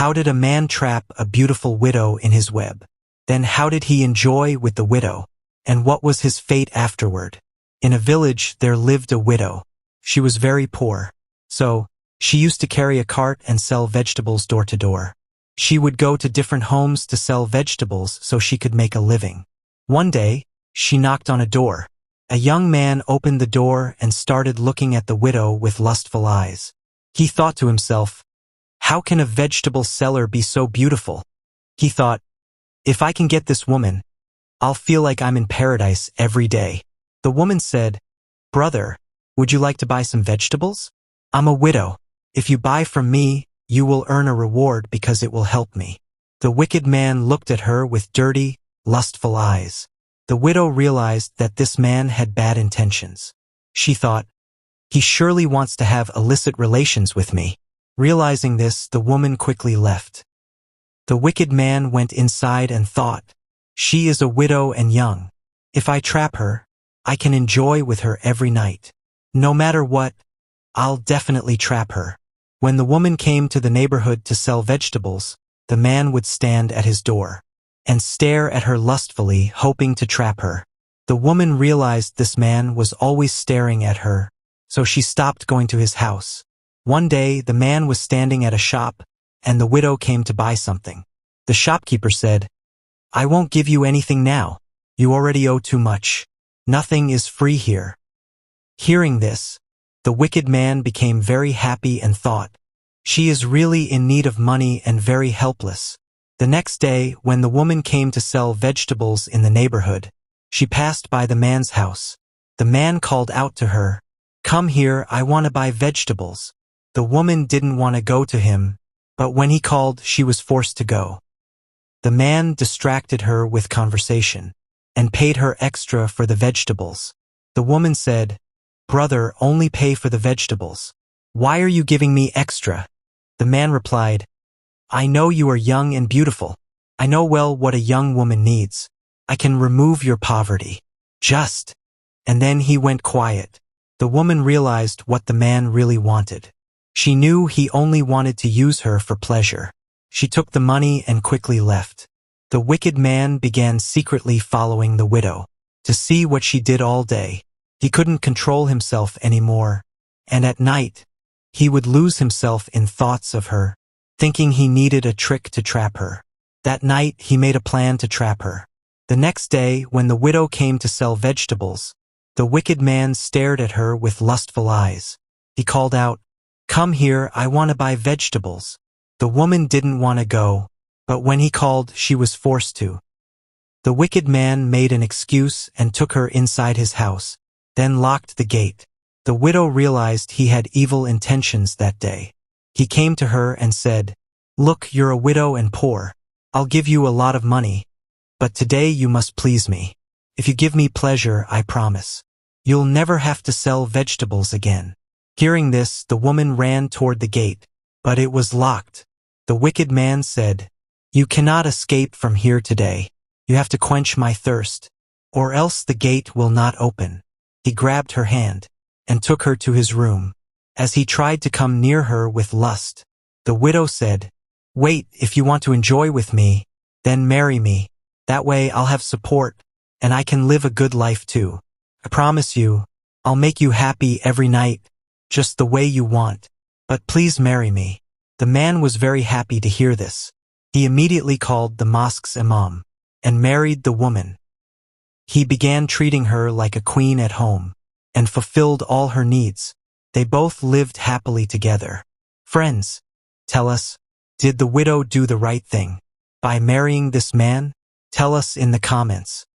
How did a man trap a beautiful widow in his web? Then how did he enjoy with the widow? And what was his fate afterward? In a village there lived a widow. She was very poor. So, she used to carry a cart and sell vegetables door to door. She would go to different homes to sell vegetables so she could make a living. One day, she knocked on a door. A young man opened the door and started looking at the widow with lustful eyes. He thought to himself, "How can a vegetable seller be so beautiful?" He thought, "If I can get this woman, I'll feel like I'm in paradise every day." The woman said, "Brother, would you like to buy some vegetables? I'm a widow. If you buy from me, you will earn a reward because it will help me." The wicked man looked at her with dirty, lustful eyes. The widow realized that this man had bad intentions. She thought, "He surely wants to have illicit relations with me." Realizing this, the woman quickly left. The wicked man went inside and thought, "She is a widow and young. If I trap her, I can enjoy with her every night. No matter what, I'll definitely trap her." When the woman came to the neighborhood to sell vegetables, the man would stand at his door and stare at her lustfully, hoping to trap her. The woman realized this man was always staring at her, so she stopped going to his house. One day, the man was standing at a shop, and the widow came to buy something. The shopkeeper said, "I won't give you anything now. You already owe too much. Nothing is free here." Hearing this, the wicked man became very happy and thought, "She is really in need of money and very helpless." The next day, when the woman came to sell vegetables in the neighborhood, she passed by the man's house. The man called out to her, "Come here, I want to buy vegetables." The woman didn't want to go to him, but when he called, she was forced to go. The man distracted her with conversation and paid her extra for the vegetables. The woman said, "Brother, only pay for the vegetables. Why are you giving me extra?" The man replied, "I know you are young and beautiful. I know well what a young woman needs. I can remove your poverty. Just." And then he went quiet. The woman realized what the man really wanted. She knew he only wanted to use her for pleasure. She took the money and quickly left. The wicked man began secretly following the widow to see what she did all day. He couldn't control himself anymore, and at night, he would lose himself in thoughts of her, thinking he needed a trick to trap her. That night, he made a plan to trap her. The next day, when the widow came to sell vegetables, the wicked man stared at her with lustful eyes. He called out, "Come here, I want to buy vegetables." The woman didn't want to go, but when he called, she was forced to. The wicked man made an excuse and took her inside his house, then locked the gate. The widow realized he had evil intentions that day. He came to her and said, "Look, you're a widow and poor. I'll give you a lot of money, but today you must please me. If you give me pleasure, I promise, you'll never have to sell vegetables again." Hearing this, the woman ran toward the gate, but it was locked. The wicked man said, "You cannot escape from here today. You have to quench my thirst, or else the gate will not open." He grabbed her hand and took her to his room. As he tried to come near her with lust, the widow said, "Wait, if you want to enjoy with me, then marry me. That way I'll have support, and I can live a good life too. I promise you, I'll make you happy every night, just the way you want. But please marry me." The man was very happy to hear this. He immediately called the mosque's imam and married the woman. He began treating her like a queen at home and fulfilled all her needs. They both lived happily together. Friends, tell us, did the widow do the right thing by marrying this man? Tell us in the comments.